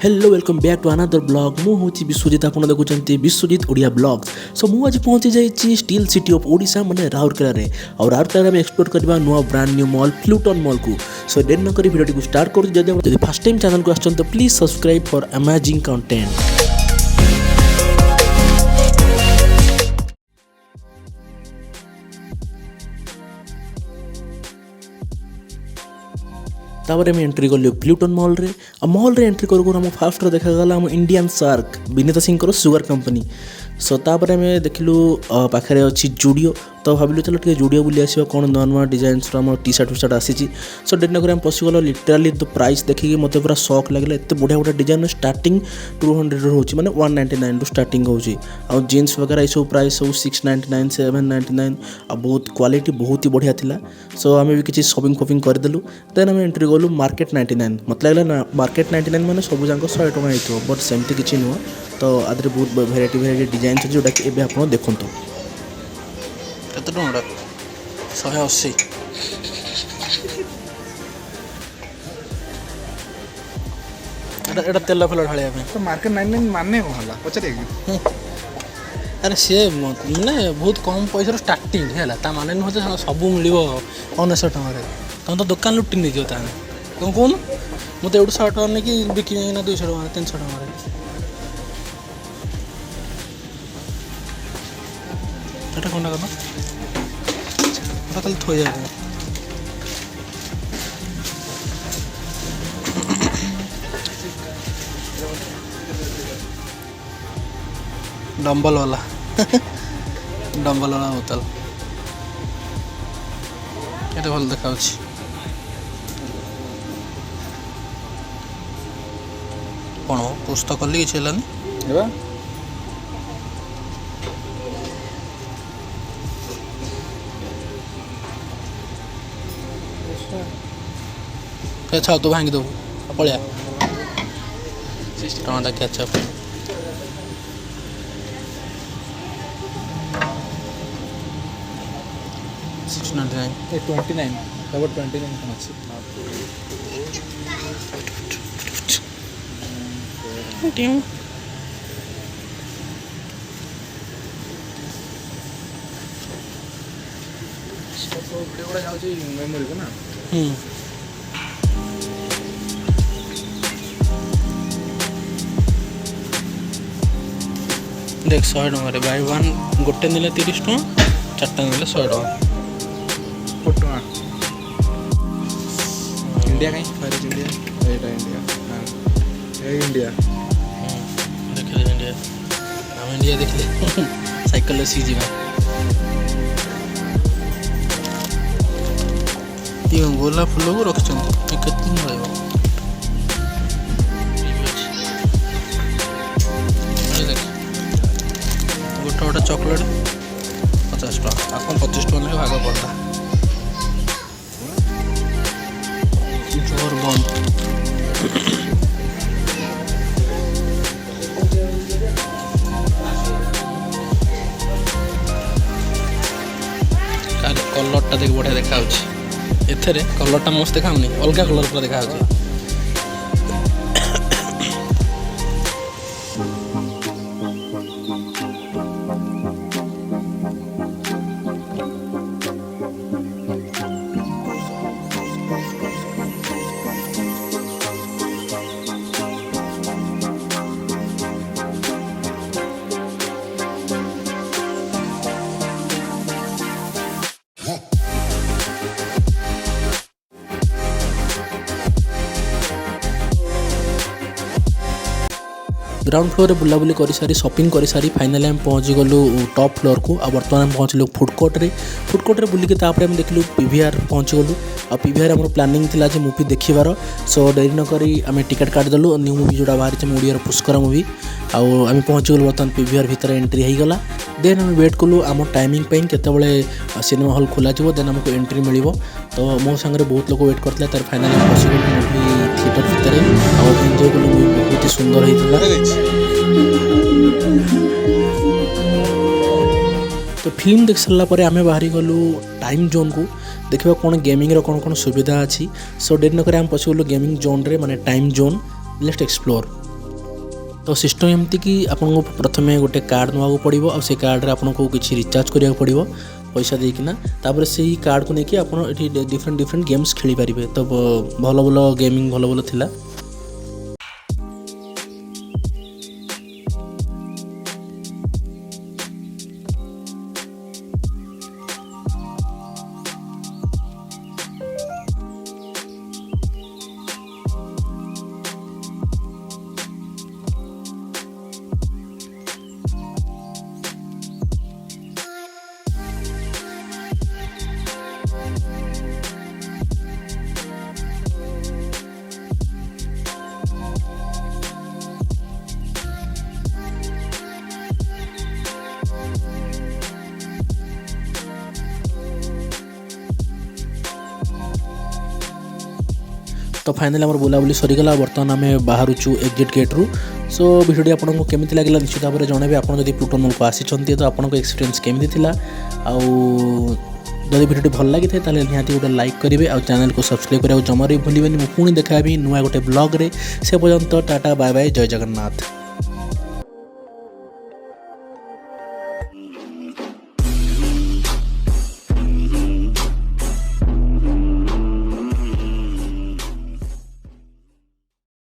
Hello welcome back to another blog मु हूँ विश्वजित आप देखुं विश्वजित ओडिया ब्लॉग सो मुझे पहुंची जाइए स्टील सिटी ऑफ ओडिशा मैंने राउरकेला रे और राउरकेला में एक्सप्लोर करवा नुआ brand new mall Pluton mall को सो देर न करी वीडियो को स्टार्ट कर जब फर्स्ट टाइम चैनल को आसचन तो please subscribe for amazing content. तापर आम एंट्री कलु प्लूटन मॉल रे एंट्री करूँ आम फास्ट देखागला आम Indian shark Vineeta Singh Sugar company सो तापर आम देखिलु पाखे अच्छी जूडियो तो भाविलु चलो ठीक जूडियो बुली आसो कौन नुआ नुआ डिजाइन आम टी सार्ट फिसार्ट आसी सो डेट नगर पशिगल लिटराली तो प्राइस देखिए मत पूरा शॉक लगे एत बढ़िया बढ़िया डिजाइन स्टार्टिंग 200 रोचे मैंने 199 रु स्टार्टिंग होची आ जीन्स वगैरह सब प्राइस सब 699 799 आ बहुत क्वालिटी बहुत ही बढ़िया थिला सो आम भी किसी शॉपिंग फॉपिंग करदेलु देन आम एंट्री गलु मार्केट 99 मत लगला ना मार्केट 99 मैंने सब जाक 100 टଙ୍କା होइतो बट सेमती किसी नुह तो आदि बहुत भेराइटी डिजाइन अच्छे जोटा कि एबे आपण देखंतु केते टଙ୍କା 180 एटा तेल फल ढालिया तो मार्केट 99 माने को हला पचरे अरे सी मैंने बहुत कम पैसा स्टार्टिंग है ता माने नुह सब मिल 99 टଙ୍କା तुम तो दुकान लुटि नहीं जाओ तुम कौन मत एवढ 100 टଙ୍କା नहीं कि बिकी ना 200 टଙ୍କା 300 टଙ୍କା এটা কোনটা কথা এটা তাহলে থই যাবে डंबल वाला बोतल এটা ভালো দেখাଉଛି কোন পুস্তক কলি কিছু হেলানি এবা अच्छा तो भांगी दो पलिया 60 टमाटा केचप ए 29 कवर 29 कौन अच्छी वीडियो बड़ा जाଉଛି मेमोरी को ना देख 100 टଙ୍କା बाय वन गोटे नेले 30 टଙ୍କା चारटा नेले 100 टଙ୍କା फोटो इंडिया कहीं फायर इंडिया एटा इंडिया हां ए इंडिया देख ले इंडिया हम इंडिया देख ले साइकिल सी जीवा ये गोला फूल को रखछन केते दिन रहबो गोटा चॉकलेट 50 टଙ୍କା आपन 25 टଙ୍କା में भाग पड़ता जोर बम कलरटा देख बढ़िया देखा एथेरे कलरटा मस्त देखाउनी अलगा कलर पूरा देखा ग्राउंड फ्लोर बुला बुली कर सारी शॉपिंग कर सारी फाइनली हम पहुँच गलु टॉप फ्लोर को आ बर्तमान हम पहुँचलु फूड कोर्ट रे बुलिक तापर हम देखलु पीवीआर पहुँच गलु आ पीवीआर आम प्लानिंग थिला जे मूवी देखिबार सो डेरी न करी आम टिकट काटिदेलु न्यू मूवी जोड़ा बाहरी ओडिया पुष्कर मूवी आम पहुँच गलु बर्तमान पीवीआर भितर एंट्री हो गला देन आम वेट कलु आम टाइमिंग पे केतबेले सिनेमा हॉल खोला जीवो देन आमको एंट्री मिलिबो तो मो संगे बहुत लोग वेट करथिला तार फाइनली पॉसिबल मूवी थिएटर भितर आ एंजॉय कलु मूवी बहुत ही सुंदर होइतला तो फिल्म देख सारा पर आम बाहरी गलु टाइम जोन को देखा कौन गेमिंग कौन कौन सुविधा अच्छी सो डेट नक पशु गेमिंग जोन रे माने टाइम जोन लेट्स एक्सप्लोर तो सिस्टम एमती कि आपको प्रथमे गोटे कार्ड नाक पड़ो आ से कार्ड आपको किसी रिचार्ज करा पड़ो पैसा देकिना तापर से कार्ड को लेकिन आप डिफरेंट डिफरेंट गेम्स खेली पारे। तो भल भल गेमिंग भल भल थिला। तो फाइनाली आम बुलाबुली सरीगला। बर्तमान आम बाहरुचु एग्जिट गेट्रु। सो भिडियोटी आपको केमी लगे निश्चित भाव में जनइबे। आप प्लूटन मॉल को आसी तो आपको एक्सपीरियंस केमी था। जदि भिडियोटी भल लगी था निहाती गोटे लाइक करेंगे और चैनल को सब्सक्राइब करने जमार भी भूलें। पुणी देखा नुआ गोटे ब्लॉग रे। से पर्यंत टाटा बाय बाय जय जगन्नाथ।